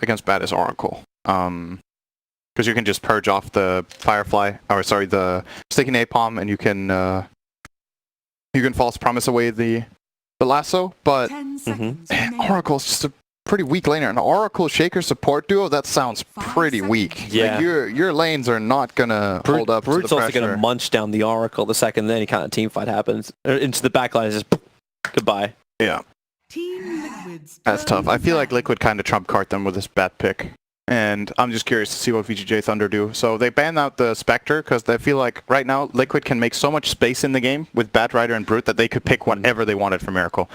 against bad is Oracle. Because you can just purge off the Firefly, or sorry, the Sticky Napalm, and you can false promise away the lasso. But Oracle's just a pretty weak laner. An Oracle Shaker support duo, that sounds pretty weak. Yeah. Like your lanes are not gonna hold up to the Brute's also pressure. going to munch down the Oracle the second any kind of team fight happens. Into the backline is just goodbye. Yeah. That's tough. I feel like Liquid kind of trump card them with this bat pick. And I'm just curious to see what VGJ Thunder do. So they banned out the Spectre because they feel like right now Liquid can make so much space in the game with Bat Rider and Brute that they could pick whatever they wanted for Miracle.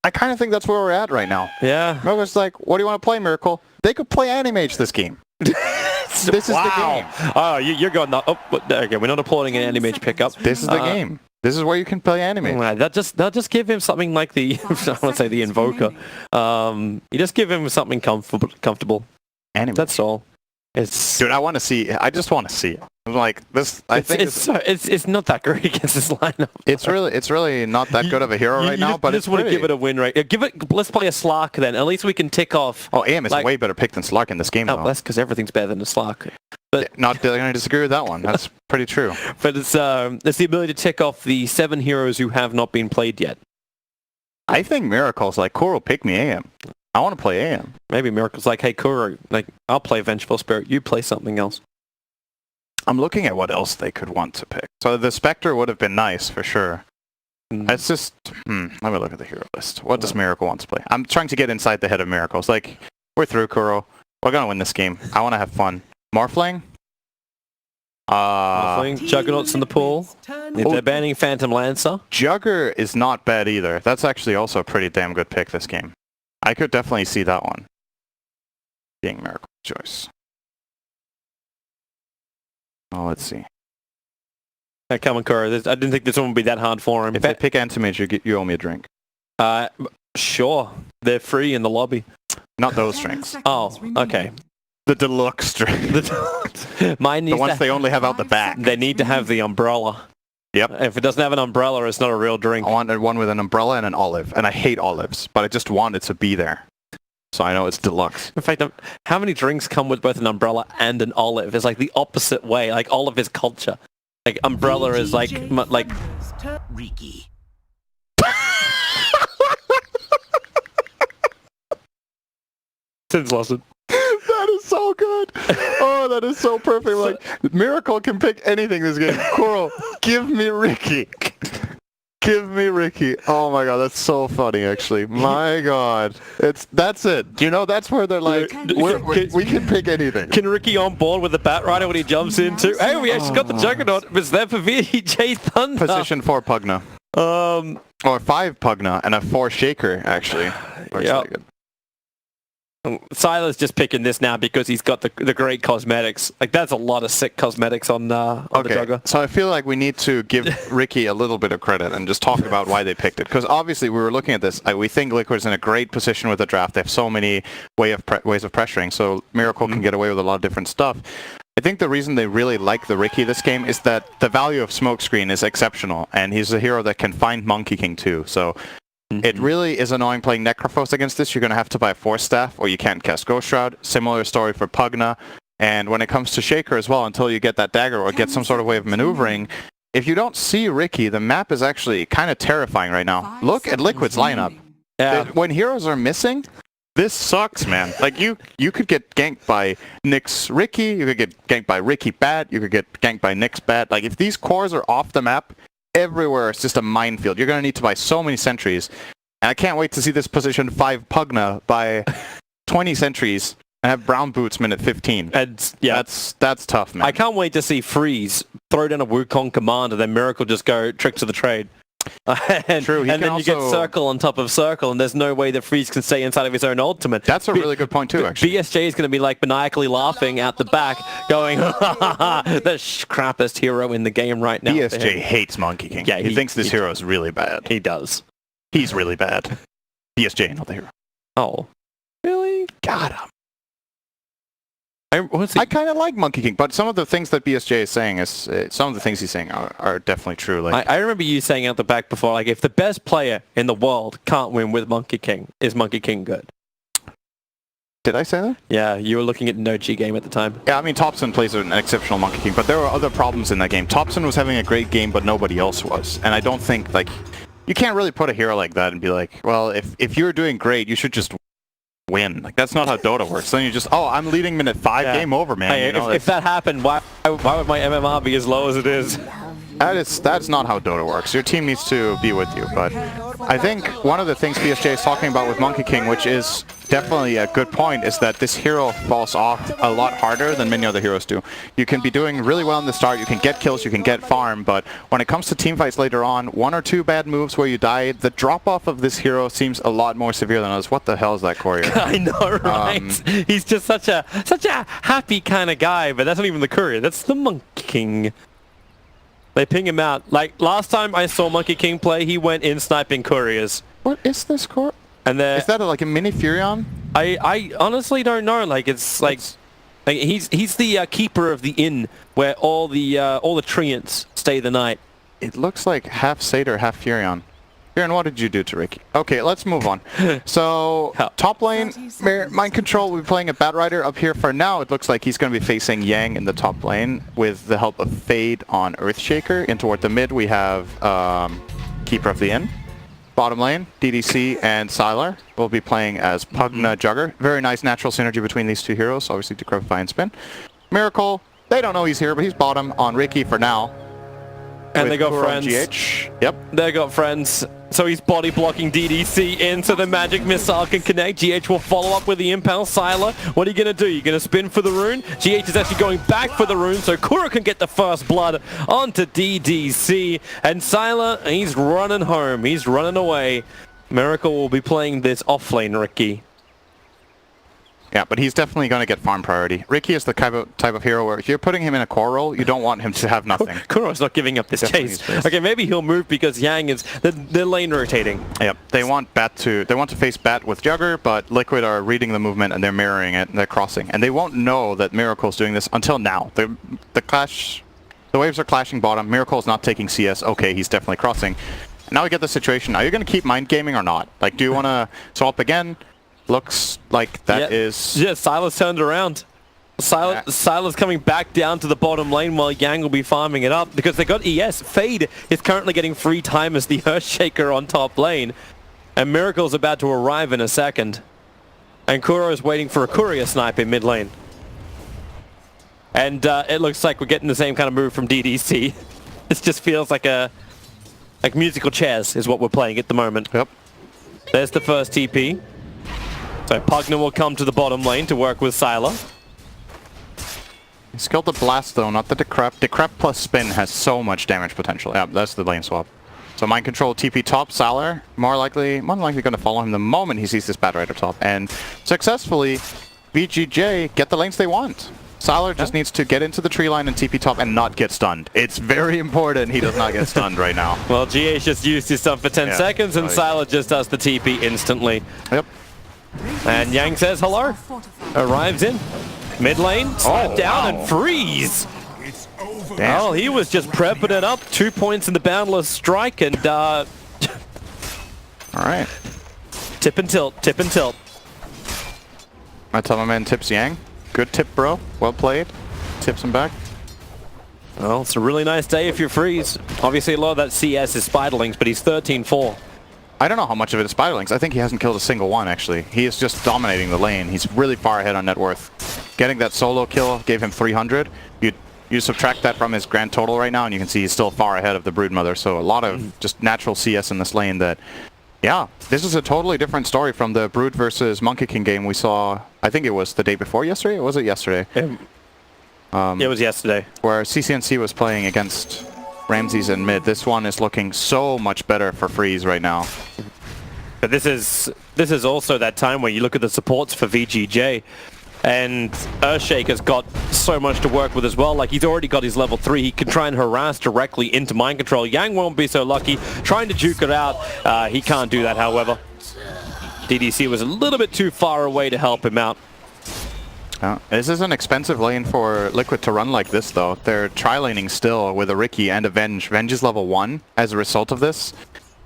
I kind of think that's where we're at right now. Yeah. Miracle's like, what do you want to play, Miracle? They could play Animage this game. This is the game. Oh, you're going... okay, we're not applauding an Animage pickup. This is the game. This is where you can play Animage. They'll just give him something like the... I want to say the Invoker. You just give him something comfortable. Animage. That's all. Dude, I want to see. I just want to see it. I'm like this. It's not that great against this lineup. It's really not that good of a hero right now. But just want to give it a win rate. Let's play a Slark then. At least we can tick off. Oh, AM is a way better pick than Slark in this game. Oh, that's because everything's better than a Slark. But not going to disagree with that one. That's pretty true. But it's the ability to tick off the 7 heroes who have not been played yet. I think Miracle's like, Kuro, pick me AM. I want to play AM. Maybe Miracle's like, hey, Kuro, I'll play Vengeful Spirit. You play something else. I'm looking at what else they could want to pick. So the Spectre would have been nice for sure. It's just, let me look at the hero list. What does Miracle want to play? I'm trying to get inside the head of Miracle. It's like, we're through, Kuro. We're going to win this game. I want to have fun. Morphling? Juggernaut's in the pool. They're banning Phantom Lancer. Jugger is not bad either. That's actually also a pretty damn good pick this game. I could definitely see that one being Miracle's choice. Oh, let's see. Come on, Kuro. I didn't think this one would be that hard for him. If I pick Antimage, you owe me a drink. Sure. They're free in the lobby. Not those drinks. Oh, okay. The deluxe drink. Mine needs the ones they only have out the back. They need to have the umbrella. Yep. If it doesn't have an umbrella, it's not a real drink. I wanted one with an umbrella and an olive, and I hate olives, but I just wanted to be there. So I know it's deluxe. In fact, how many drinks come with both an umbrella and an olive? It's like the opposite way. Like olive is culture. Like umbrella is like Riki. Since lesson. That is so good. Oh, that is so perfect. Like Miracle can pick anything this game. Coral, give me Riki. Give me Riki. Oh my god, that's so funny actually. My god. That's it. You know, that's where they're like, we can pick anything. Can Riki on board with the Bat Rider when he jumps into? Hey, we actually got the Juggernaut. It's there for VGJ Thunder. Position 4 Pugna. Or 5 Pugna and a 4 Shaker actually. Yeah. Silas just picking this now because he's got the great cosmetics. Like that's a lot of sick cosmetics on the Jugger. So I feel like we need to give Riki a little bit of credit and just talk about why they picked it. Because obviously we were looking at this. We think Liquid's in a great position with the draft. They have so many ways of pressuring. So Miracle can get away with a lot of different stuff. I think the reason they really like the Riki this game is that the value of Smokescreen is exceptional. And he's a hero that can find Monkey King too. So it really is annoying playing Necrophos against this. You're going to have to buy Force Staff or you can't cast Ghost Shroud. Similar story for Pugna. And when it comes to Shaker as well, until you get that dagger or get some sort of way of maneuvering, if you don't see Riki, the map is actually kind of terrifying right now. Look at Liquid's lineup. Yeah. When heroes are missing, this sucks, man. Like you could get ganked by Nyx Riki, you could get ganked by Riki Bat, you could get ganked by Nyx Bat. Like if these cores are off the map, everywhere it's just a minefield. You're going to need to buy so many sentries. And I can't wait to see this position 5 Pugna buy 20 sentries and have brown boots minute 15. And yeah, that's tough, man. I can't wait to see Freeze throw down a Wukong command and then Miracle just go Tricks of the Trade. True. And then you get Circle on top of Circle, and the's no way that Freeze can stay inside of his own ultimate. That's a really good point too, actually. BSJ is going to be like maniacally laughing out the back, going, the crappiest hero in the game right now. BSJ hates Monkey King. Yeah, he thinks this hero is really bad. He does. He's really bad. BSJ, not the hero. Oh. Really? Got him. I kind of like Monkey King, but some of the things that BSJ is saying some of the things he's saying are definitely true. Like I remember you saying out the back before, like if the best player in the world can't win with Monkey King, is Monkey King good? Did I say that? Yeah, you were looking at no G game at the time. Yeah, I mean, Topson plays an exceptional Monkey King, but there were other problems in that game. Topson was having a great game, but nobody else was. And I don't think, like, you can't really put a hero like that and be like, well, if you're doing great, you should just win. Like, that's not how Dota works. Then you just, oh, I'm leading minute 5, game over, man. Hey, you know, if that happened, why would my MMR be as low as it is? That's not how Dota works. Your team needs to be with you, but I think one of the things VGJ is talking about with Monkey King, which is definitely a good point, is that this hero falls off a lot harder than many other heroes do. You can be doing really well in the start, you can get kills, you can get farm, but when it comes to team fights later on, 1 or 2 bad moves where you die, the drop-off of this hero seems a lot more severe than others. What the hell is that courier? I know, right? He's just such a happy kind of guy, but that's not even the courier, that's the Monkey King. They ping him out. Like, last time I saw Monkey King play, he went in sniping couriers. What is this core? And is that like a mini Furion? I honestly don't know. Like, it's like he's the keeper of the inn where all the treants stay the night. It looks like half Satyr, half Furion. Furion, what did you do to Ricky? Okay, let's move on. So, top lane, Mind Control will be playing a Batrider up here for now. It looks like he's going to be facing Yang in the top lane with the help of Fade on Earthshaker. In toward the mid, we have Keeper of the Inn. Bottom lane, DDC and Sylar will be playing as Pugna Jugger. Very nice natural synergy between these two heroes, obviously Decrepify and Spin. Miracle, they don't know he's here, but he's bottom on Ricky for now. And they got friends. GH. Yep. They got friends. So he's body blocking DDC in so the magic missile can connect. GH will follow up with the Impulse. Sylar, what are you going to do? You're going to spin for the rune? GH is actually going back for the rune so Kura can get the first blood onto DDC. And Sylar, he's running home. He's running away. Miracle will be playing this offlane, Ricky. Yeah, but he's definitely going to get farm priority. Ricky is the type of hero where if you're putting him in a core role, you don't want him to have nothing. Kuro's not giving up this chase. Okay, maybe he'll move because Yang is the lane rotating. Yep, they want to face Bat with Jugger, but Liquid are reading the movement and they're mirroring it and they're crossing. And they won't know that Miracle's doing this until now. The waves are clashing bottom. Miracle's not taking CS. Okay, he's definitely crossing. Now we get the situation. Are you going to keep mind gaming or not? Like, do you want to swap again? Looks like that is... Yeah, Sylar's turned around. Sylar's coming back down to the bottom lane while Yang will be farming it up because they got ES. Fade is currently getting free time as the Earthshaker on top lane. And Miracle's about to arrive in a second. And Kuro is waiting for a courier snipe in mid lane. And it looks like we're getting the same kind of move from DDC. This just feels like musical chairs is what we're playing at the moment. Yep. There's the first TP. So Pugna will come to the bottom lane to work with Sylar. He skilled the Blast though, not the Decrep. Decrep plus Spin has so much damage potential. Yeah, that's the lane swap. So Mind Control TP top, Sylar, more than likely going to follow him the moment he sees this Batrider top. And successfully, VGJ get the lanes they want. Sylar just needs to get into the tree line and TP top and not get stunned. It's very important he does not get stunned right now. Well, GH just used his stun for 10 seconds and Sylar just does the TP instantly. Yep. And Yang says hello. Arrives in. Mid lane, slap down and freeze. Damn. Oh, he was just prepping it up. 2 points in the Boundless Strike and Alright. Tip and tilt, tip and tilt. I tell my man tips Yang. Good tip, bro. Well played. Tips him back. Well, it's a really nice day if you freeze. Obviously a lot of that CS is Spiderlings, but he's 13-4. I don't know how much of it is Spiderlings. I think he hasn't killed a single one, actually. He is just dominating the lane. He's really far ahead on net worth. Getting that solo kill gave him 300. You subtract that from his grand total right now, and you can see he's still far ahead of the Broodmother. So a lot of just natural CS in this lane that, yeah, this is a totally different story from the Brood versus Monkey King game we saw, I think it was the day before yesterday, or was it yesterday? It was yesterday. Where CCNC was playing against Ramses in mid. This one is looking so much better for Freeze right now. But this is also that time where you look at the supports for VGJ, and Earthshaker's got so much to work with as well. Like, he's already got his level 3. He can try and harass directly into Mind Control. Yang won't be so lucky. Trying to juke it out. He can't do that, however. DDC was a little bit too far away to help him out. This is an expensive lane for Liquid to run like this, though. They're tri-laning still with a Ricky and a Venge. Venge is level 1 as a result of this.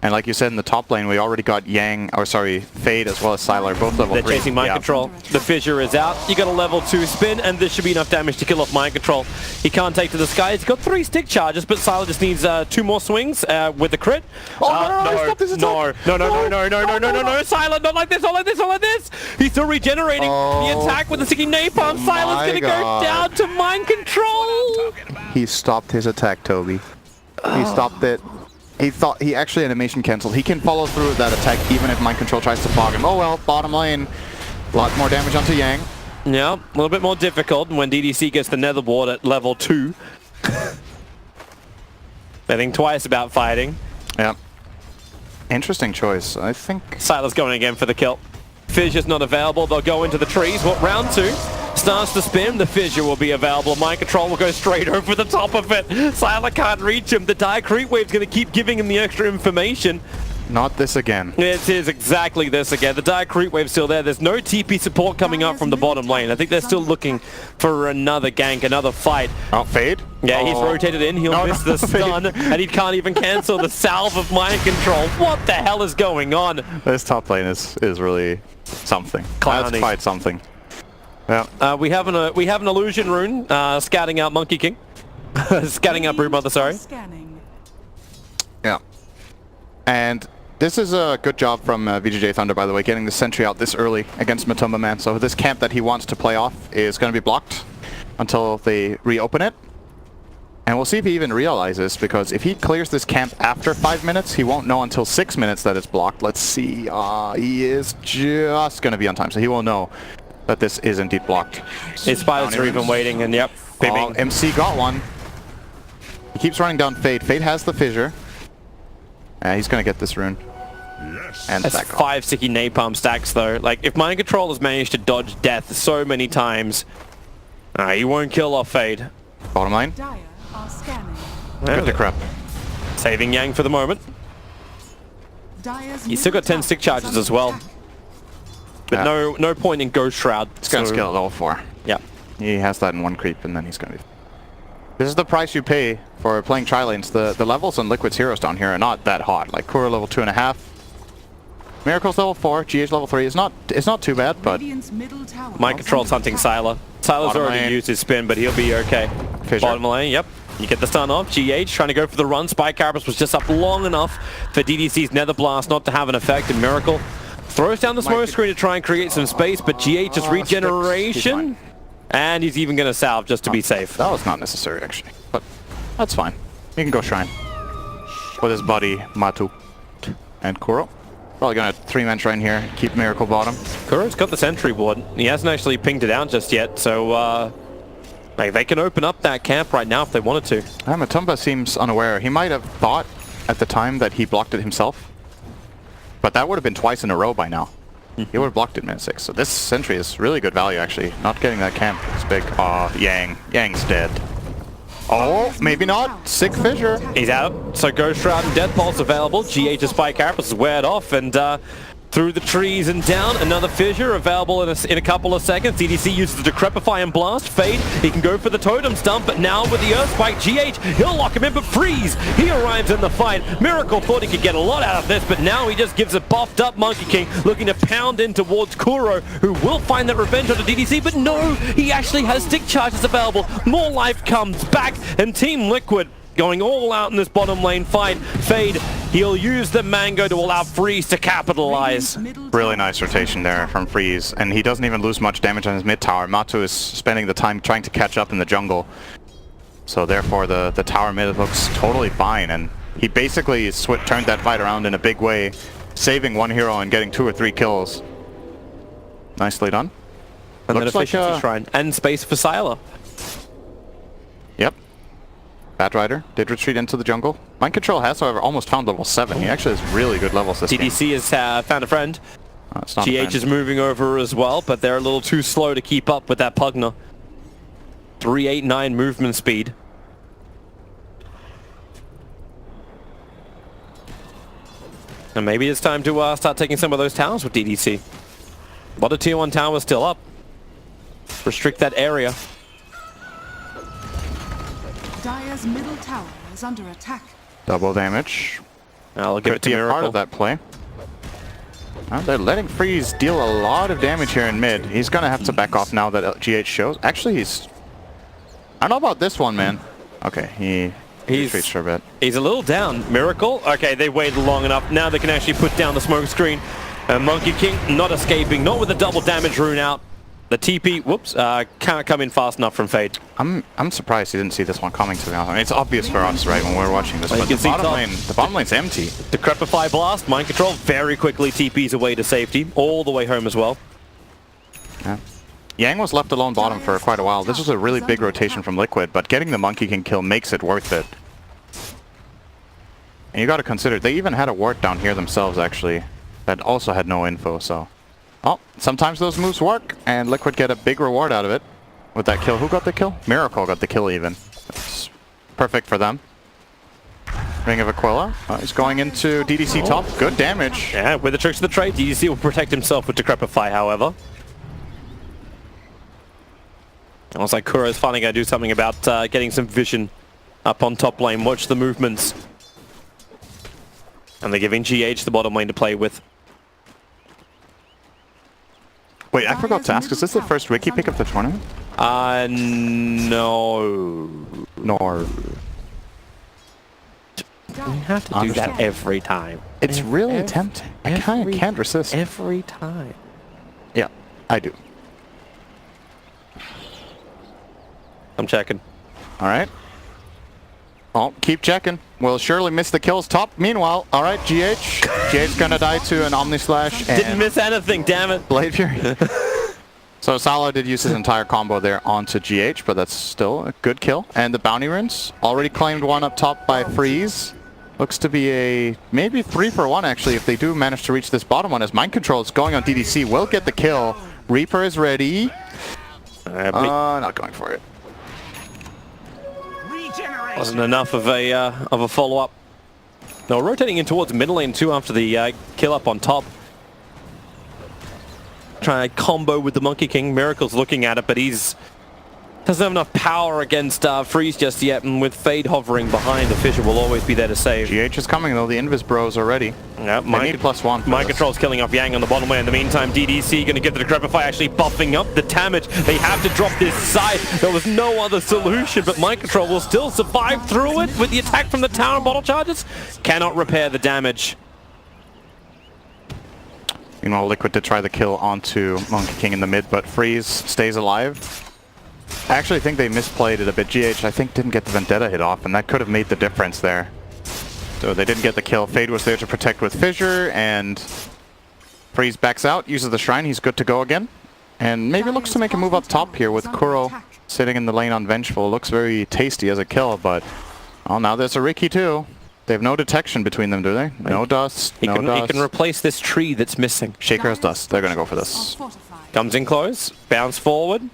And like you said, in the top lane, we already got Fade as well as Sylar, both level 3. They're chasing Mind Control. The Fissure is out. You got a level 2 spin, and this should be enough damage to kill off Mind Control. He can't take to the sky. He's got 3 stick charges, but Sylar just needs 2 more swings with the crit. No. Sylar, not like this, not like this, not like this. He's still regenerating the attack with the sticky napalm. Sylar's going to go down to Mind Control. He stopped his attack, Toby. He stopped it. He actually animation cancelled. He can follow through with that attack even if Mind Control tries to fog him. Oh well, bottom lane. A lot more damage onto Yang. Yeah, a little bit more difficult when DDC gets the Nether Ward at level 2. They think twice about fighting. Yeah. Interesting choice. I think Sylar's going again for the kill. Fissure's not available. They'll go into the trees. What, round 2? Starts to spin, the Fissure will be available. Mind Control will go straight over the top of it. Sylar can't reach him. The Dire Creep Wave's going to keep giving him the extra information. not this again. It is exactly this again. The Dire Creep Wave's still there. There's no TP support coming up from the bottom lane. I think they're still looking for another gank, another fight. Oh, Fade? Yeah, he's rotated in. He'll miss the stun, and he can't even cancel the salve of Mind Control. What the hell is going on? This top lane is really something. Clowny. That's quite something. Yeah. We have an illusion rune scouting out Monkey King. Scouting out Broodmother, sorry. Yeah. And this is a good job from VGJ Thunder, by the way, getting the sentry out this early against Matumba Man. So this camp that he wants to play off is going to be blocked until they reopen it. And we'll see if he even realizes, because if he clears this camp after 5 minutes, he won't know until 6 minutes that it's blocked. Let's see. He is just going to be on time, so he will know that this is indeed blocked. His spiders are even waiting, and yep. Oh, MC got one. He keeps running down Fade. Fade has the fissure. He's going to get this rune. And that's 5 sticky napalm stacks, though. Like, if Mind Control has managed to dodge death so many times, he won't kill off Fade. Bottom line. Good to crap. Saving Yang for the moment. He's still got 10 stick charges as well. But no point in Ghost Shroud. It's going to scale at level 4. Yeah. He has that in one creep, and then he's going to be... This is the price you pay for playing tri-lanes. The levels on Liquid's heroes down here are not that hot. Like Kura level 2.5. Miracle's level 4, GH level 3 is not too bad, but... Mind Control's hunting Sylar. Sylar's already used his spin, but he'll be okay. Fissure. Bottom lane, yep. You get the stun off. GH trying to go for the run. Spike Carapace was just up long enough for DDC's Nether Blast not to have an effect, and Miracle throws down the smoke screen to try and create some space, but GH is regeneration. And he's even going to salve just to be safe. That was not necessary, actually. But that's fine. He can go Shrine. With his buddy, Matu. And Kuro. Probably going to 3-man Shrine here. Keep Miracle bottom. Kuro's got the sentry ward. He hasn't actually pinged it out just yet, so they can open up that camp right now if they wanted to. Matumba seems unaware. He might have thought at the time that he blocked it himself. But that would have been twice in a row by now. He would have blocked it minute 6. So this sentry is really good value, actually. Not getting that camp is big. Yang. Yang's dead. Oh, maybe not. Sick Fissure. He's out. So Ghost Shroud and Death Pulse available. GH's Spike Carapace is weared off, and through the trees and down. Another Fissure available in a couple of seconds. DDC uses the Decrepify and Blast. Fade, he can go for the Totem Stump, but now with the Earth Spike, GH, he'll lock him in, but Freeze, he arrives in the fight. Miracle thought he could get a lot out of this, but now he just gives a buffed up Monkey King, looking to pound in towards Kuro, who will find that revenge on the DDC, but no, he actually has stick charges available. More life comes back, and Team Liquid going all out in this bottom lane fight. Fade, he'll use the Mango to allow Freeze to capitalize. Really nice rotation there from Freeze, and he doesn't even lose much damage on his mid tower. Matu is spending the time trying to catch up in the jungle. So therefore the tower mid looks totally fine, and he basically turned that fight around in a big way, saving one hero and getting 2 or 3 kills. Nicely done. And then efficiency shrine. And space for Sylar. Yep. Batrider did retreat into the jungle. Mind Control has, however, almost found level 7. He actually has really good levels this game. DDC has found a friend. GH is moving over as well, but they're a little too slow to keep up with that Pugna. 389 movement speed. And maybe it's time to start taking some of those towers with DDC. A lot of tier 1 towers still up. Restrict that area. Dire's middle tower is under attack. Double damage. I'll give it to Could be a part Miracle. of that play. They're letting Freeze deal a lot of damage here in mid. He's gonna have to back off now that GH shows. Actually, he's... I don't know about this one, man. Okay, he retreats for a bit. He's a little down. Miracle? Okay, they waited long enough. Now they can actually put down the smoke screen. Monkey King not escaping, not with a double damage rune out. The TP, whoops, can't come in fast enough from Fade. I'm surprised he didn't see this one coming, to be honest. I mean, it's obvious for us, right, when we're watching this, Well, but you can see the bottom lane's empty. Decrepify Blast, Mind Control, very quickly TPs away to safety, all the way home as well. Yeah. Yang was left alone bottom for quite a while. This was a really big rotation from Liquid, but getting the Monkey King kill makes it worth it. And you gotta consider, they even had a ward down here themselves, actually, that also had no info, so... Oh, sometimes those moves work, and Liquid get a big reward out of it with that kill. Who got the kill? Miracle got the kill even. That's perfect for them. Ring of Aquila. He's going into DDC top. Good damage. Yeah, with the tricks of the trade, DDC will protect himself with Decrepify, however. Looks like Kuro's finally going to do something about getting some vision up on top lane. Watch the movements. And they're giving GH the bottom lane to play with. Wait, I forgot to ask, is this the first Ricky pick of the tournament? No. Nor. You have to do that every time. It's really tempting. I kind of can't resist. Every time. Yeah, I do. I'm checking. Alright. Oh, keep checking. We'll surely miss the kills top. Meanwhile, alright, GH. GH's gonna die to an Omni Slash and... Didn't miss anything, damn it. Blade Fury. So Sala did use his entire combo there onto GH, but that's still a good kill. And the bounty runes, already claimed one up top by Freeze. Looks to be a maybe 3-for-1 actually if they do manage to reach this bottom one, as Mind Control is going on DDC. Will get the kill. Reaper is ready. Not going for it. Wasn't enough of a follow-up. No, rotating in towards middle lane too after the kill up on top. Trying to combo with the Monkey King. Miracle's looking at it, but he's doesn't have enough power against Freeze just yet, and with Fade hovering behind, the Fissure will always be there to save. GH is coming though, the Invis bros are ready. Yeah, they need +1. Mind Control's killing off Yang on the bottom lane. In the meantime, DDC going to get the Decrepify, actually buffing up the damage. They have to drop this side. There was no other solution, but Mind Control will still survive through it with the attack from the tower and bottle charges. Cannot repair the damage. Meanwhile, Liquid to try the kill onto Monkey King in the mid, but Freeze stays alive. I actually think they misplayed it a bit. GH, I think, didn't get the Vendetta hit off, and that could have made the difference there. So they didn't get the kill. Fade was there to protect with Fissure, and Freeze backs out, uses the Shrine. He's good to go again. And maybe looks to make a move up top here with Kuro sitting in the lane on Vengeful. Looks very tasty as a kill, but... Oh, now there's a Ricky too. They have no detection between them, do they? No dust, no dust. He can replace this tree that's missing. Shaker's dust. They're going to go for this. Comes in close, bounce forward.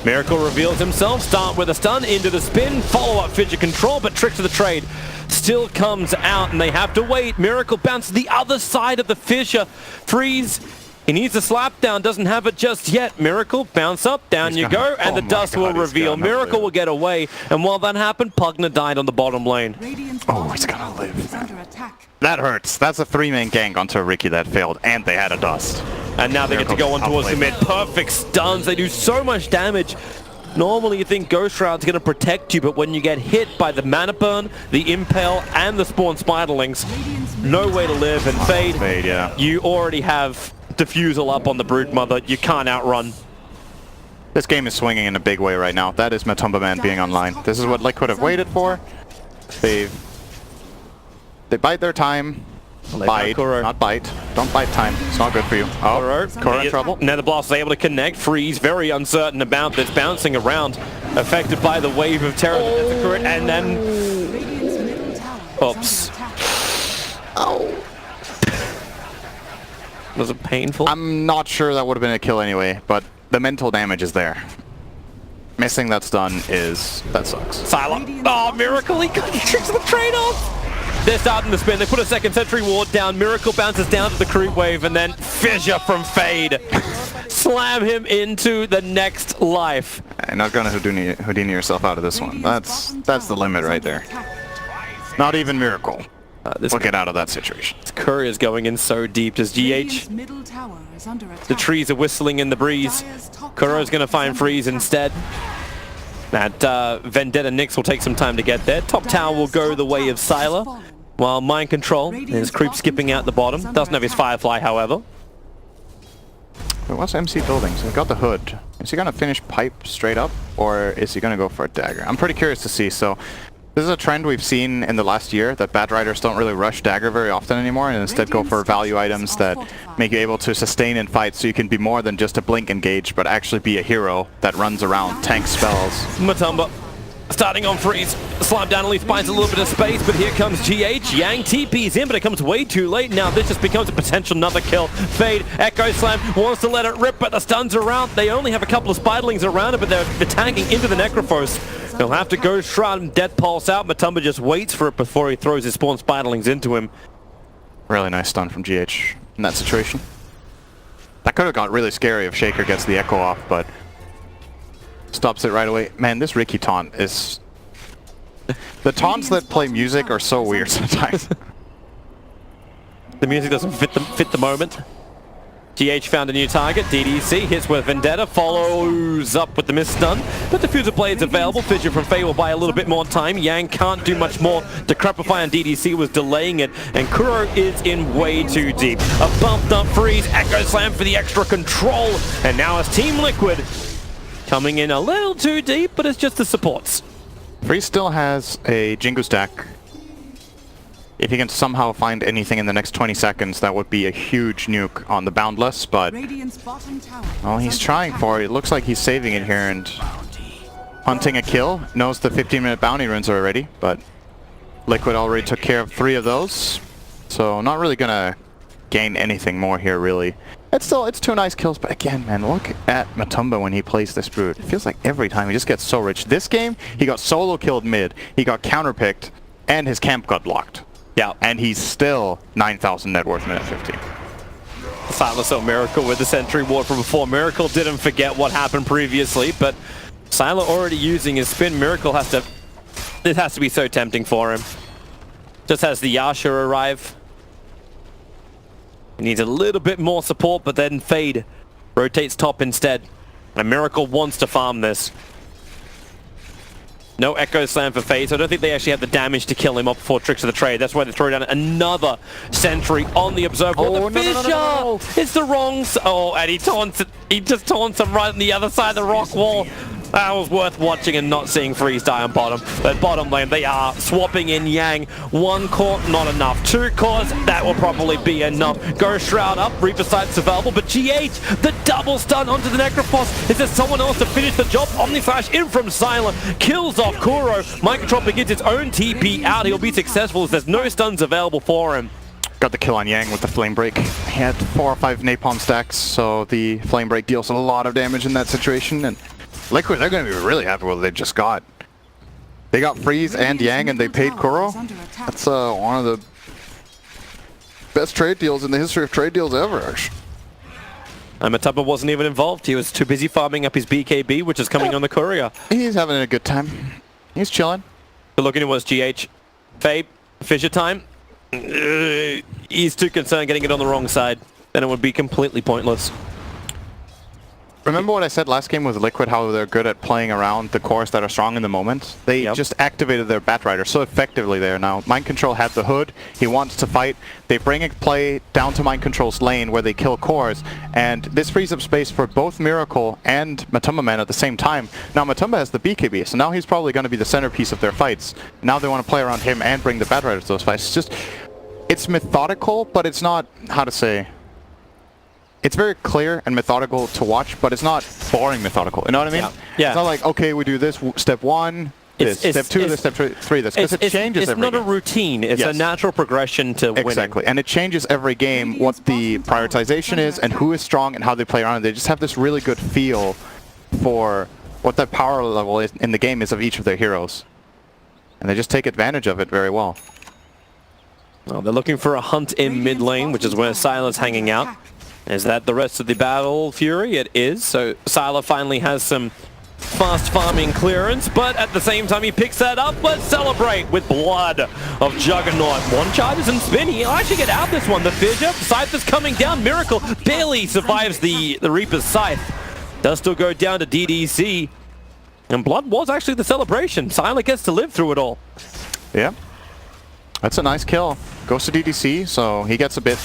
Miracle reveals himself, start with a stun, into the spin, follow-up Fidget Control, but Trick to the Trade still comes out, and they have to wait. Miracle bounces the other side of the Fissure. Freeze, he needs a slap down, doesn't have it just yet. Miracle, bounce up, down you go, and the dust will reveal. Miracle will get away, and while that happened, Pugna died on the bottom lane. Oh, he's gonna live. That hurts. That's a 3-man gank onto Ricky that failed, and they had a dust. And now they get to go on towards the mid. Perfect stuns. They do so much damage. Normally you think Ghost Shroud's going to protect you, but when you get hit by the Mana Burn, the Impale, and the Spawn Spiderlings, no way to live. And Fade, yeah. You already have Diffusal up on the Broodmother. You can't outrun. This game is swinging in a big way right now. That is Matumba Man being online. This is what Liquid have waited for. They bite their time. Bite, not bite. Don't bite time. It's not good for you. Oh, Kuro in trouble. Now the Blast is able to connect. Freeze, very uncertain about this, bouncing around, affected by the wave of terror that has occurred, and then... Oops. Oh. Was it painful? I'm not sure that would have been a kill anyway, but the mental damage is there. Missing that stun that sucks. Silent. Oh, Miracle, he got the Tricks of the Trade off! They're starting to spin. They put a second sentry ward down. Miracle bounces down to the creep wave, and then Fissure from Fade. Slam him into the next life. You're not gonna Houdini yourself out of this one. That's the limit right there. Not even Miracle. This We'll get out of that situation. Courier is going in so deep. Does GH? Radiant's middle tower is under attack. The trees are whistling in the breeze. Dire's top Kuro's going to tower find is freeze under instead. That Vendetta Nyx will take some time to get there. Top tower will go the way of Sylar, while Mind Control is creep skipping out the bottom. Doesn't have his Firefly, however. But what's MC building? So he got the hood. Is he going to finish pipe straight up, or is he going to go for a dagger? I'm pretty curious to see. So this is a trend we've seen in the last year, that bad riders don't really rush dagger very often anymore, and instead go for value items that make you able to sustain in fights, so you can be more than just a blink engage, but actually be a hero that runs around, tanks spells. Matumba starting on freeze. Slime down at least finds a little bit of space, but here comes GH. Yang TP's in, but it comes way too late. Now this just becomes a potential another kill. Fade, Echo Slam wants to let it rip, but the stuns are out. They only have a couple of spiderlings around it, but they're tagging into the Necrophos. He'll have to go Shroud and Death Pulse out. Matumba just waits for it before he throws his spawn spiderlings into him. Really nice stun from GH in that situation. That could have got really scary if Shaker gets the echo off, but stops it right away. Man, this Riki taunt is... The taunts that play music are so weird sometimes. The music doesn't fit the moment. GH found a new target. DDC hits with Vendetta, follows up with the miss stun. But Diffuser Blade's available. Fissure from Faye will buy a little bit more time. Yang can't do much more. Decrepify and DDC was delaying it. And Kuro is in way too deep. A bumped up freeze. Echo Slam for the extra control. And now it's Team Liquid coming in a little too deep, but it's just the supports. Freeze still has a Jingu stack. If he can somehow find anything in the next 20 seconds, that would be a huge nuke on the Boundless, but... Radiant's bottom tower Well, he's trying for it. It looks like he's saving it here and hunting a kill. Knows the 15-minute bounty runes are ready, but Liquid already took care of 3 of those. So not really gonna gain anything more here, really. It's 2 nice kills, but again, man, look at Matumba when he plays this Brood. It feels like every time he just gets so rich. This game, he got solo killed mid, he got counterpicked, and his camp got blocked. Yeah. And he's still 9,000 net worth minute 15. Sylar saw Miracle with the Sentry Ward from before. Miracle didn't forget what happened previously, but Sylar already using his spin. Miracle has to... This has to be so tempting for him. Just has the Yasha arrive. He needs a little bit more support, but then Fade rotates top instead. And Miracle wants to farm this. No Echo Slam for Fade, so I don't think they actually have the damage to kill him up before Tricks of the Trade. That's why they throw down another Sentry on the Observer. Oh, the Fissure! no. It's the wrong... Oh, and he taunts it. He just taunts him right on the other side of the rock wall. That was worth watching and not seeing Freeze die on bottom. But bottom lane, they are swapping in Yang. 1 core, not enough. 2 cores, that will probably be enough. Go Shroud up, Reaper Sight's available, but GH, the double stun onto the Necrophos. Is there someone else to finish the job? Omniflash in from Sylar, kills off Kuro. Mind Control begins its own TP out. He'll be successful as there's no stuns available for him. Got the kill on Yang with the Flame Break. He had 4 or 5 Napalm stacks, so the Flame Break deals a lot of damage in that situation, and Liquid, they're going to be really happy with what they just got. They got Freeze and Yang, and they paid Kuro. That's one of the best trade deals in the history of trade deals ever, actually. And Matumba wasn't even involved. He was too busy farming up his BKB, which is coming on the Courier. He's having a good time. He's chilling. But looking at was GH. Fade, Fissure time. He's too concerned getting it on the wrong side. Then it would be completely pointless. Remember what I said last game with Liquid, how they're good at playing around the cores that are strong in the moment? They just activated their Batrider so effectively there now. Mind Control had the hood, he wants to fight, they bring a play down to Mind Control's lane where they kill cores, and this frees up space for both Miracle and Matumba Man at the same time. Now Matumba has the BKB, so now he's probably going to be the centerpiece of their fights. Now they want to play around him and bring the Batrider to those fights. It's methodical, but it's not, how to say... It's very clear and methodical to watch, but it's not boring methodical. You know what I mean? Yeah. It's not like, okay, we do this, step 1, this, step 2, this, step 3, this. Because it changes every game. It's not a routine. It's a natural progression to winning. Exactly. And it changes every game what the prioritization is and who is strong and how they play around. They just have this really good feel for what the power level is in the game is of each of their heroes. And they just take advantage of it very well. Well, they're looking for a hunt in mid lane, which is where Sylar's hanging out. Is that the rest of the battle, Fury? It is. So Sylar finally has some fast farming clearance, but at the same time he picks that up. Let's celebrate with blood of Juggernaut. One charges and spin. He'll actually get out this one. The fissure, Scythe is coming down. Miracle barely survives the Reaper's Scythe. Does still go down to DDC. And blood was actually the celebration. Silent gets to live through it all. Yeah. That's a nice kill. Goes to DDC, so he gets a bit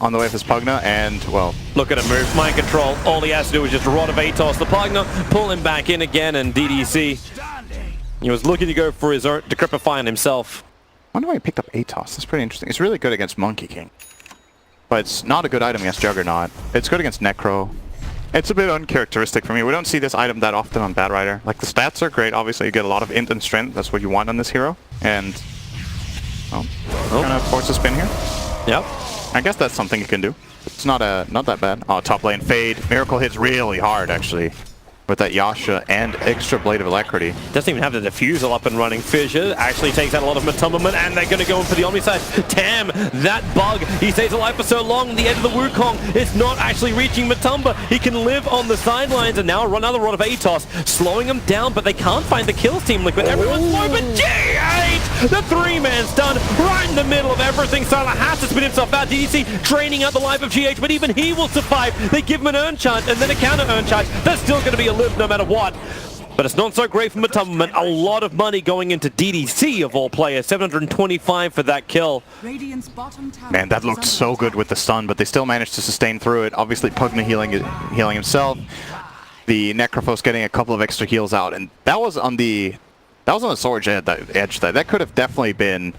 on the way of his Pugna, and, well... Look at him move. Mind control. All he has to do is just Rod of Atos the Pugna, pull him back in again, and DDC. He was looking to go for his own Decrepifying himself. I wonder why he picked up Atos. That's pretty interesting. It's really good against Monkey King. But it's not a good item against Juggernaut. It's good against Necro. It's a bit uncharacteristic for me. We don't see this item that often on Bad Rider. Like, the stats are great. Obviously, you get a lot of int and strength. That's what you want on this hero. And... oh, gonna force a spin here. Yep. I guess that's something you can do. It's not that bad. Oh, top lane fade. Miracle hits really hard, actually, with that Yasha and extra Blade of Alacrity. Doesn't even have the diffusal up and running. Fissure actually takes out a lot of Matumberman, and they're going to go in for the Omni side. Tam, that bug, he stays alive for so long. The edge of the Wukong is not actually reaching Matumba. He can live on the sidelines, and now another Rod of Atos, slowing him down, but they can't find the kills, Team Liquid. Everyone's low, but G8! The three-man stun right in the middle of everything. Sylar has to spin himself out. DDC draining out the life of GH, but even he will survive. They give him an Urn Charge, and then a counter Urn Charge. There's still going to be a live no matter what. But it's not so great for Matumberman. A lot of money going into DDC of all players. 725 for that kill. Radiant's bottom tower Man, that is looked under so attack. good with the stun, but they still managed to sustain through it. Obviously, Pugna healing himself. The Necrophos getting a couple of extra heals out, and that was on the Sword's edge. That could have definitely been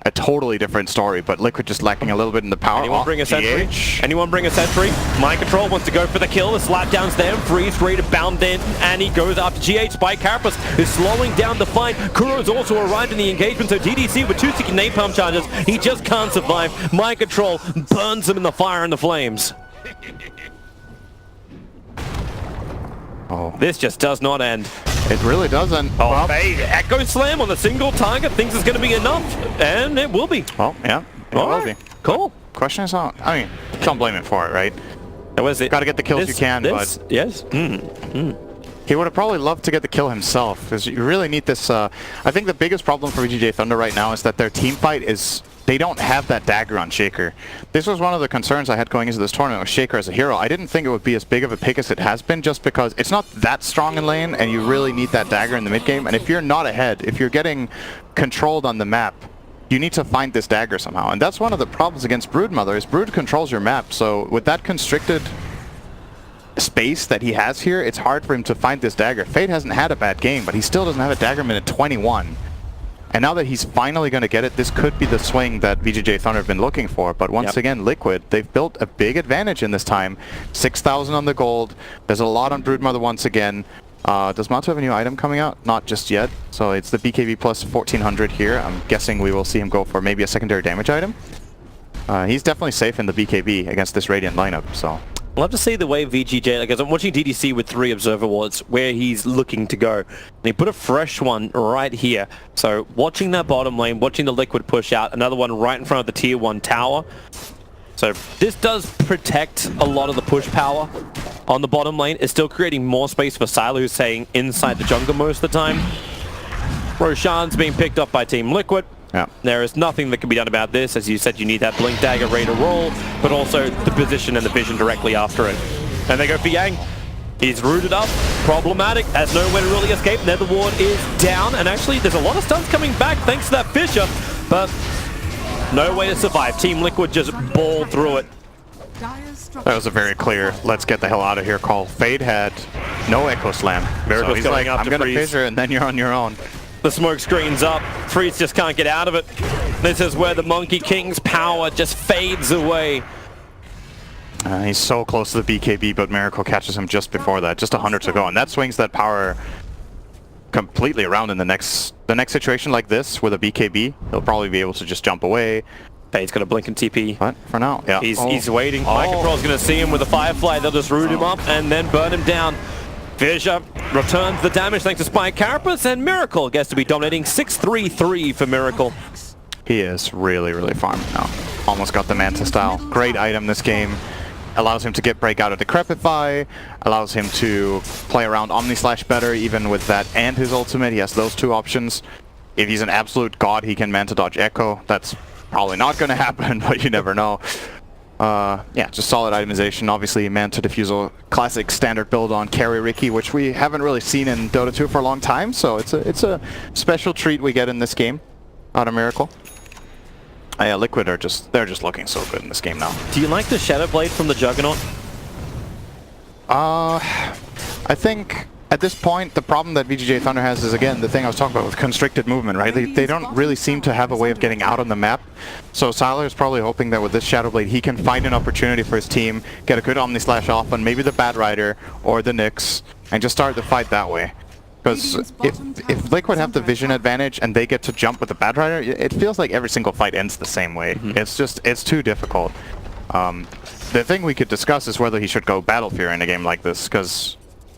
a totally different story, but Liquid just lacking a little bit in the power. Anyone bring a sentry? GH. Anyone bring a sentry? Mind control wants to go for the kill. The slapdown's there. Freeze ready to bound in, and he goes after GH. Spike Carapace is slowing down the fight. Kuro's also arrived in the engagement, so DDC with 2 sticky napalm charges, he just can't survive. Mind control burns him in the fire and the flames. Oh, This just does not end. it really doesn't. Oh, Well, Fade, Echo Slam on the single target, thinks it's going to be enough, and it will be. well, yeah, it will All be. right, cool. Question is not. I mean, don't blame him for it, right? That was it. Got to get the kills you can, but yes. he would have probably loved to get the kill himself, because you really need this. I think the biggest problem for VGJ Thunder right now is that their team fight is. They don't have that dagger on Shaker. This was one of the concerns I had going into this tournament with Shaker as a hero. I didn't think it would be as big of a pick as it has been, just because it's not that strong in lane, and you really need that dagger in the mid game. And if you're not ahead, if you're getting controlled on the map, you need to find this dagger somehow. And that's one of the problems against Broodmother, is Brood controls your map. So with that constricted space that he has here, it's hard for him to find this dagger. Fade hasn't had a bad game, but he still doesn't have a dagger minute 21. And now that he's finally going to get it, this could be the swing that VGJ Thunder have been looking for. But once again, Liquid, they've built a big advantage in this time. 6,000 on the gold. There's a lot on Broodmother once again. Does Matu have a new item coming out? Not just yet. So it's the BKB plus 1400 here. I'm guessing we will see him go for maybe a secondary damage item. He's definitely safe in the BKB against this Radiant lineup, so... I'll have to see the way VGJ, like, as I'm watching DDC with 3 Observer Wards, where he's looking to go. And he put a fresh one right here. So watching that bottom lane, watching the Liquid push out, another one right in front of the tier 1 tower. So this does protect a lot of the push power on the bottom lane. It's still creating more space for Sylar, who's staying inside the jungle most of the time. Roshan's being picked up by Team Liquid. Yeah. There is nothing that can be done about this. As you said, you need that Blink Dagger ready to roll, but also the position and the vision directly after it. And they go for Yang. He's rooted up. Problematic. Has nowhere to really escape. Nether Ward is down. And actually, there's a lot of stuns coming back thanks to that Fissure, but no way to survive. Team Liquid just ball through it. That was a very clear, let's get the hell out of here call. Fade had no Echo Slam. Miracle's So he's going like, up I'm to going to Freeze. fissure and then you're on your own. The smoke screen's up. Freeze just can't get out of it. This is where the Monkey King's power just fades away. He's so close to the BKB, but Miracle catches him just before that. Just 100 to go. And that swings that power completely around in the next situation like this with a BKB. He'll probably be able to just jump away. Hey, he's got a blink and TP. But for now, yeah. He's waiting. Mind Control's going to see him with a Firefly. They'll just root him up and then burn him down. Fissure returns the damage thanks to Spike Carapace, and Miracle gets to be dominating 6-3-3 for Miracle. He is really, really farming now. Almost got the Manta style. Great item this game. allows him to get break out of Decrepify, allows him to play around Omni-Slash better, even with that and his ultimate. He has those two options. If he's an absolute god, he can Manta Dodge Echo. That's probably not going to happen, but you never know. Yeah, just solid itemization. Obviously, Manta Diffusal, classic standard build on carry Ricky, which we haven't really seen in Dota 2 for a long time, so it's a special treat we get in this game out of Miracle. Yeah, Liquid they're just looking so good in this game now. Do you like the Shadow Blade from the Juggernaut? I think at this point the problem that VGJ Thunder has is, again, the thing I was talking about with constricted movement, right? They don't really seem to have a way of getting out on the map. So Sylar is probably hoping that with this Shadow Blade he can find an opportunity for his team, get a good Omni-Slash off on maybe the Bad Rider or the Nyx, and just start the fight that way. Because if Liquid have the vision advantage and they get to jump with the Bad Rider, it feels like every single fight ends the same way. It's too difficult. The thing we could discuss is whether he should go Battle Fury in a game like this, because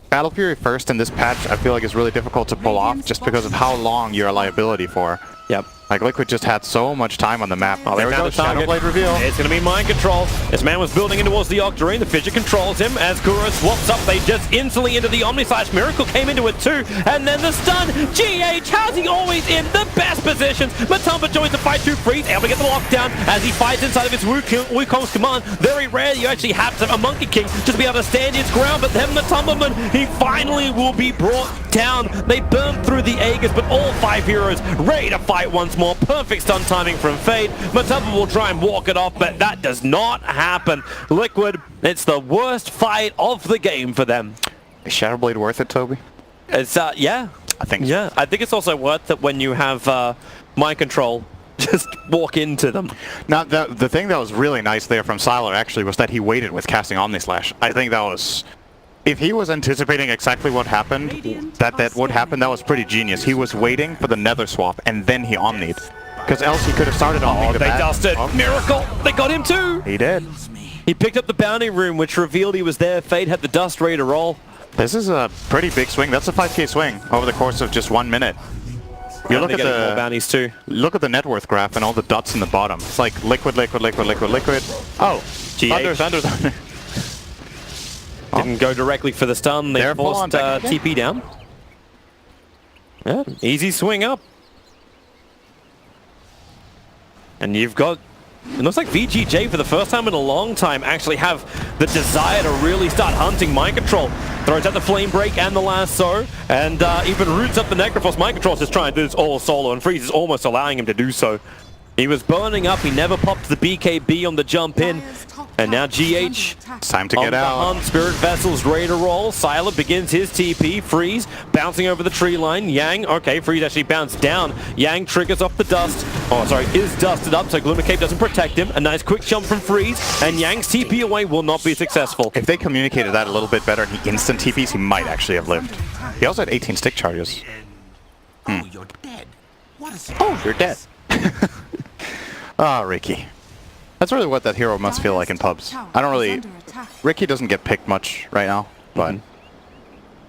Battle Fury first in this patch I feel like is really difficult to pull off just because of how long you're a liability for. Yep. Like Liquid just had so much time on the map. Oh, there we go, Shadow Blade reveal. It's going to be mind control. This man was building in towards the Octarine. The Fidget controls him as Kuro swaps up. They just instantly into the Omni-Slash. Miracle came into it too. And then the stun. GH, how's he always in the best positions? Matumba joins the fight to Freeze, able to get the lockdown as he fights inside of his Wukong's command. Very rare you actually have a Monkey King just to be able to stand his ground. But then Matumba, he finally will be brought down. They burn through the Aegis, but all 5 heroes ready to fight once more. Perfect stun timing from Fade. Matumba will try and walk it off, but that does not happen. Liquid, it's the worst fight of the game for them. Is Shadow Blade worth it, Toby? It's yeah. I think so. Yeah, I think it's also worth it when you have mind control. Just walk into them. Now, the thing that was really nice there from Sylar actually was that he waited with casting Omni-Slash. I think that was... If he was anticipating exactly what happened, that would happen, that was pretty genius. He was waiting for the Nether swap, and then he Omni'd. Because else he could have started Omni'd. Oh, they dusted. Oh. Miracle! They got him too! He did. He picked up the bounty room, which revealed he was there. Fade had the dust ready to roll. This is a pretty big swing. That's a 5k swing over the course of just 1 minute. You look at the bounties too. Look at the net worth graph and all the dots in the bottom. It's like liquid, liquid, liquid, liquid, liquid. Oh, GH. Thunder. Didn't go directly for the stun. They forced TP down. Yeah, easy swing up. And you've got... It looks like VGJ for the first time in a long time actually have the desire to really start hunting mind control. Throws out the flame break and the lasso, and even roots up the Necrophos. Mind control is just trying to do this all solo, and Freeze is almost allowing him to do so. He was burning up, he never popped the BKB on the jump in, and now GH it's time to get out. Hunt. Spirit Vessel's ready to roll. Sylar begins his TP. Freeze bouncing over the tree line. Yang, okay, Freeze actually bounced down. Yang triggers off the dust. Oh, sorry, is dusted up, so Glimmer Cape doesn't protect him. A nice quick jump from Freeze, and Yang's TP away will not be successful. If they communicated that a little bit better and he instant TPs, he might actually have lived. He also had 18 stick charges. Oh, you're dead. What is Oh, you're dead. Ah, Ricky. That's really what that hero must feel like in pubs. I don't really... Ricky doesn't get picked much right now, but...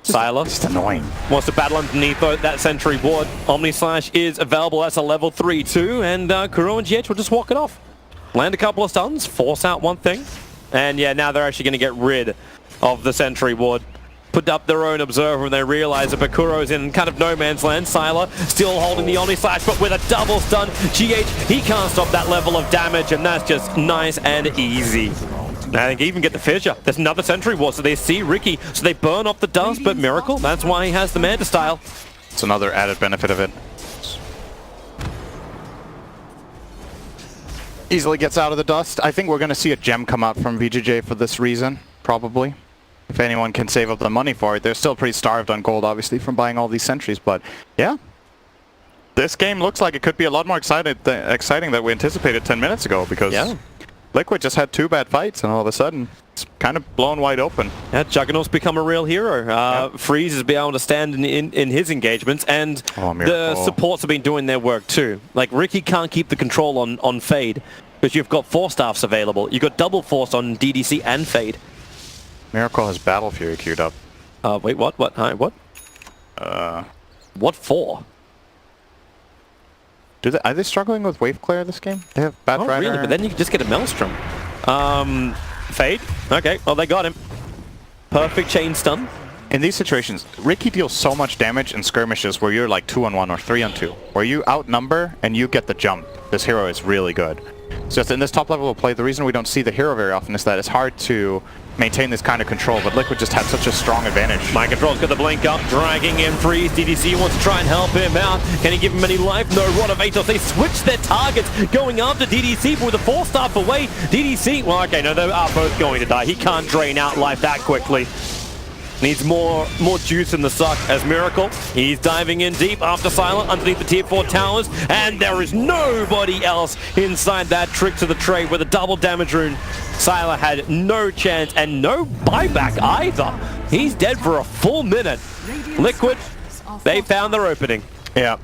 Sylar. Just annoying. Wants to battle underneath that sentry ward. Omni-Slash is available. That's a level 3 too, and Kuro and GH will just walk it off. Land a couple of stuns, force out one thing, and yeah, now they're actually going to get rid of the sentry ward. Put up their own observer when they realize that Bakuro's in kind of no man's land. Sylar still holding the Omni-Slash, but with a double stun. GH, he can't stop that level of damage, and that's just nice and easy. I think he even get the fissure. There's another sentry ward, so they see Ricky, so they burn off the dust, but Miracle, that's why he has the Manta style. It's another added benefit of it. Easily gets out of the dust. I think we're going to see a gem come out from VGJ for this reason, probably. If anyone can save up the money for it. They're still pretty starved on gold, obviously, from buying all these sentries, but yeah. This game looks like it could be a lot more exciting than we anticipated 10 minutes ago, because Liquid just had 2 bad fights, and all of a sudden, it's kind of blown wide open. Yeah, Juggernaut's become a real hero. Freeze has been able to stand in his engagements, and the supports have been doing their work too. Like, Ricky can't keep the control on Fade, because you've got 4 staffs available. You've got double force on DDC and Fade. Miracle has Battle Fury queued up. Wait, what? What? Hi, what? What for? Are they struggling with Wave Clear this game? They have Bad Rider. Really? But then you can just get a Maelstrom. Fade. Okay, well they got him. Perfect chain stun. In these situations, Ricky deals so much damage in skirmishes where you're like 2-on-1 or 3-on-2, where you outnumber and you get the jump. This hero is really good. So just in this top level of play, the reason we don't see the hero very often is that it's hard to maintain this kind of control, but Liquid just had such a strong advantage. Mind Control's got the blink up, dragging in Freeze. DDC wants to try and help him out. Can he give him any life? No. Rod of Atos. They switch their targets, going after DDC, but with a 4-star away, DDC, well, okay, no, they are both going to die. He can't drain out life that quickly. Needs more juice in the suck as Miracle. He's diving in deep after Silent underneath the tier 4 towers, and there is nobody else inside that Tricks of the Trade with a double damage rune. Sylar had no chance and no buyback either. He's dead for a full minute. Liquid, they found their opening. Yeah.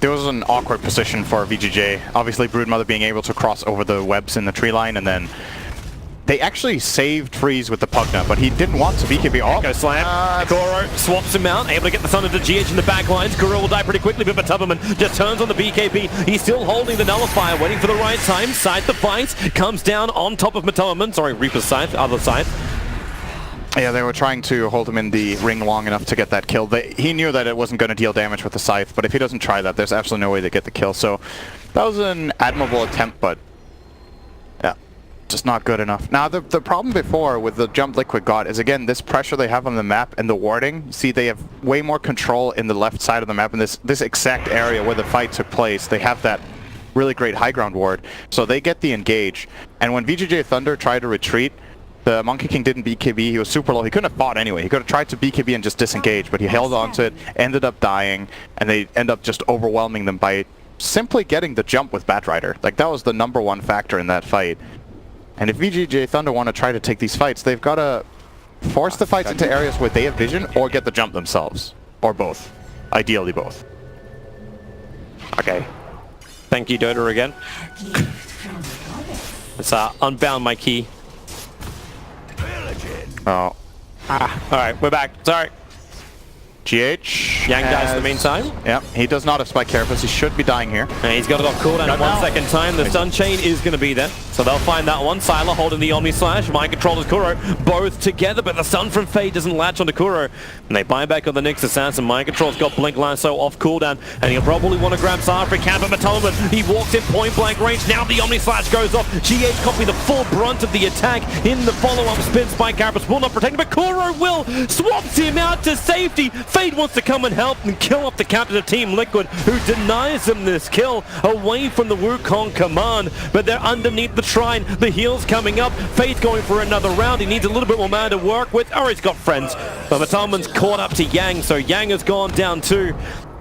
There was an awkward position for VGJ. Obviously, Broodmother being able to cross over the webs in the tree line, and then they actually saved Freeze with the Pugna, but he didn't want to BKB. Oh, Go slam. Kuro swaps him out, able to get the Sun into GH in the back lines. Kuro will die pretty quickly, but Tubberman just turns on the BKB. He's still holding the Nullifier, waiting for the right time. Scythe the fight, comes down on top of Matubberman. Sorry, Reaper's Scythe, other side. Yeah, they were trying to hold him in the ring long enough to get that kill. He knew that it wasn't going to deal damage with the Scythe, but if he doesn't try that, there's absolutely no way to get the kill. So that was an admirable attempt, but yeah, just not good enough. Now, the problem before with the jump Liquid got is, again, this pressure they have on the map and the warding. See, they have way more control in the left side of the map, in this exact area where the fight took place. They have that really great high ground ward, so they get the engage. And when VGJ Thunder tried to retreat, the Monkey King didn't BKB, he was super low. He couldn't have fought anyway. He could have tried to BKB and just disengage, but he held on to it, ended up dying, and they end up just overwhelming them by simply getting the jump with Batrider. Like, that was the #1 factor in that fight. And if VGJ Thunder want to try to take these fights, they've got to force the fights into areas where they have vision or get the jump themselves. Or both. Ideally both. Okay. Thank you, Dota, again. Let's unbound my key. Oh. Alright, we're back. Sorry. GH. Yang dies in the meantime. Yep, he does not have Spike Carapace. He should be dying here. And he's got it off cooldown in 1 second time. The stun chain is going to be there. So they'll find that one. Sylar holding the Omni Slash. Mind Controller's Kuro. Both together, but the stun from Fade doesn't latch onto Kuro. And they buy back on the Nyx Assassin. Mind Control's got Blink Lasso off cooldown. And he'll probably want to grab Sar if he can. But Matulman, he walks in point blank range. Now the Omni Slash goes off. GH copy the full brunt of the attack. In the follow-up spin, Spike Carapace will not protect him, but Kuro will. Swaps him out to safety. Fade wants to come and help and kill off the captain of Team Liquid, who denies them this kill away from the Wukong command. But they're underneath the shrine. The heal's coming up. Fade's going for another round. He needs a little bit more mana to work with. Oh, he's got friends. But Matulman's caught up to Yang, so Yang has gone down too.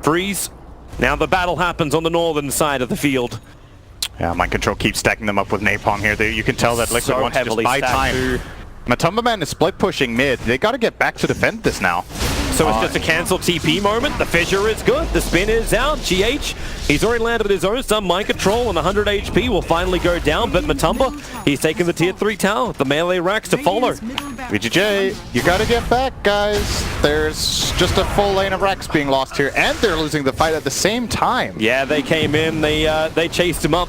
Freeze. Now the battle happens on the northern side of the field. Yeah, Mind Control keeps stacking them up with Napalm here. You can tell that Liquid wants to just buy time. Matumba is split pushing mid. They got to get back to defend this now. So it's just a cancel TP moment. The fissure is good. The spin is out. GH, he's already landed his own stun. Mind Control and 100 HP will finally go down. But Matumba, he's taking the tier 3 tower. The melee racks to follow. VGJ, you got to get back, guys. There's just a full lane of racks being lost here, and they're losing the fight at the same time. Yeah, they came in. They chased him up.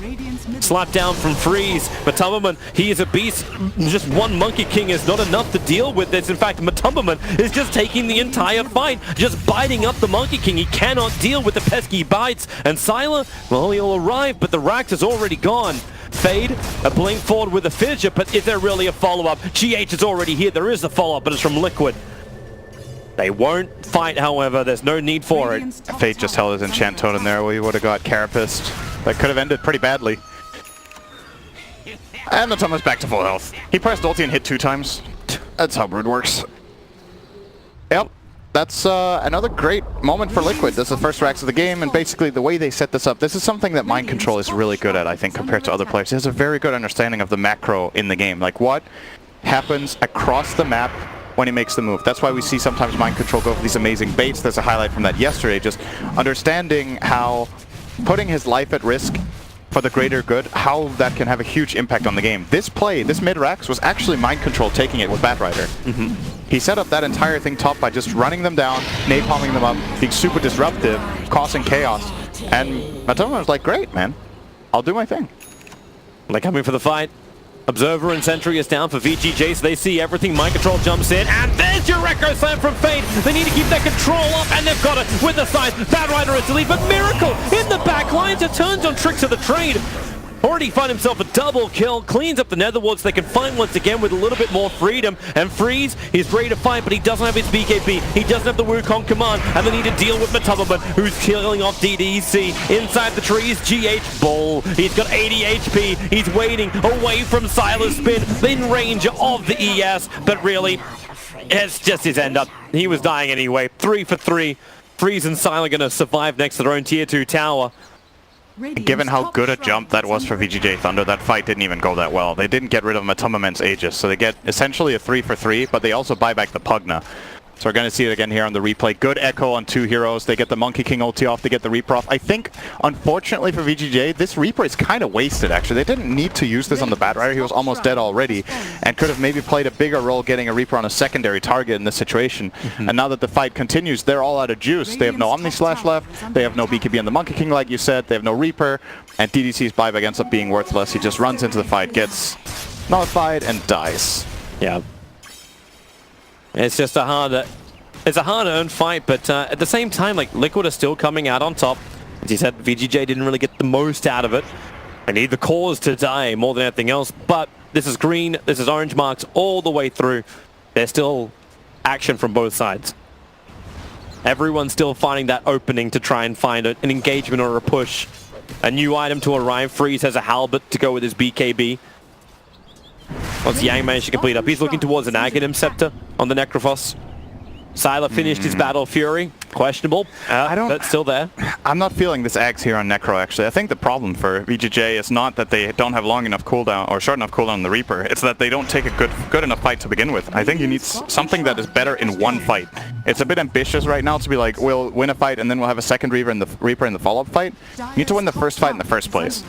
Slapped down from Freeze. Matubberman, he is a beast. Just one Monkey King is not enough to deal with this. In fact, Matubberman is just taking the entire fight, just biting up the Monkey King. He cannot deal with the pesky bites. And Sylar, well, he'll arrive, but the Rax is already gone. Fade, a blink forward with a finisher, but is there really a follow-up? GH is already here. There is a follow-up, but it's from Liquid. They won't fight, however. There's no need for it. Fade just held his enchant totem there. We would have got Carapaced. That could have ended pretty badly. And the Matumba's back to full health. He pressed ulti and hit 2 times. That's how Brood works. Yep. That's another great moment for Liquid. This is the first racks of the game, and basically the way they set this up, this is something that Mind Control is really good at, I think, compared to other players. He has a very good understanding of the macro in the game. Like, what happens across the map when he makes the move. That's why we see sometimes Mind Control go for these amazing baits. There's a highlight from that yesterday, just understanding how putting his life at risk for the greater good, how that can have a huge impact on the game. This play, this mid-racks, was actually Mind Control taking it with Batrider. He set up that entire thing top by just running them down, napalming them up, being super disruptive, causing chaos. And Matoma was like, great, man. I'll do my thing. They're coming for the fight. Observer and Sentry is down for VGJ, so they see everything. Mind Control jumps in, and there's your Echo Slam from Fade. They need to keep their control up, and they've got it with the side. Bad Rider is to lead, but Miracle in the back line to turns on tricks of the trade. Already find himself a double kill, cleans up the Netherwarts. They can find once again with a little bit more freedom. And Freeze, he's ready to fight, but he doesn't have his BKB. He doesn't have the Wukong command, and they need to deal with Matumbaman, who's killing off DDC. Inside the trees, GH Bull. He's got 80 HP. He's waiting away from Silas Spin, in range of the ES, but really, it's just his end up. He was dying anyway. 3 for 3. Freeze and Sylar gonna survive next to their own tier 2 tower. Given how good a jump that was for VGJ Thunder, that fight didn't even go that well. They didn't get rid of Matumbaman's Aegis, so they get essentially a 3 for 3, but they also buy back the Pugna. So we're going to see it again here on the replay. Good echo on 2 heroes. They get the Monkey King ulti off, they get the Reaper off. I think, unfortunately for VGJ, this Reaper is kind of wasted, actually. They didn't need to use this on the Bad Rider. He was almost dead already, and could have maybe played a bigger role getting a Reaper on a secondary target in this situation. And now that the fight continues, they're all out of juice. They have no Omni Slash left, they have no BKB on the Monkey King, like you said, they have no Reaper, and DDC's buyback ends up being worthless. He just runs into the fight, gets nullified, and dies. Yeah. It's just a hard... It's a hard-earned fight, but at the same time, like, Liquid are still coming out on top. As you said, VGJ didn't really get the most out of it. They need the cause to die more than anything else, but this is green, this is orange marks all the way through. There's still action from both sides. Everyone's still finding that opening to try and find an engagement or a push. A new item to arrive. Freeze has a halberd to go with his BKB. Once Yang managed to complete up, he's looking towards an Aghanim Scepter on the Necrophos. Sylar finished his Battle Fury. Questionable, but still there. I'm not feeling this Axe here on Necro, actually. I think the problem for VGJ is not that they don't have long enough cooldown or short enough cooldown on the Reaper. It's that they don't take a good enough fight to begin with. I think you need something that is better in one fight. It's a bit ambitious right now to be like, we'll win a fight and then we'll have a second Reaper in the follow-up fight. You need to win the first fight in the first place.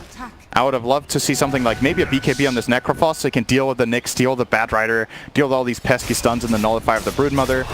I would have loved to see something like maybe a BKB on this Necrophos so he can deal with the Nyx, deal with the Bad Rider, deal with all these pesky stuns and the Nullifier of the Broodmother.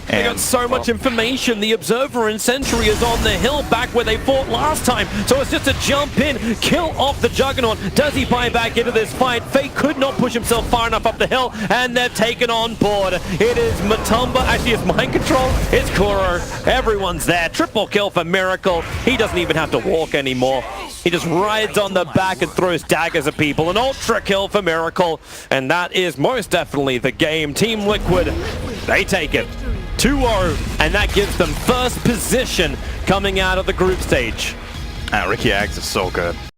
They got so much information. The Observer and Sentry is on the hill back where they fought last time. So it's just a jump in, kill off the Juggernaut. Does he buy back into this fight? Fate could not push himself far enough up the hill, and they're taken on board. It is Matumba. Actually, it's Mind Control. It's Kuro. Everyone's there. Triple kill for Miracle. He doesn't even have to walk anymore. He just rides on the back and throws daggers at people. An ultra kill for Miracle. And that is most definitely the game. Team Liquid, they take it. 2-0, and that gives them first position coming out of the group stage. Ricky Axe is so good.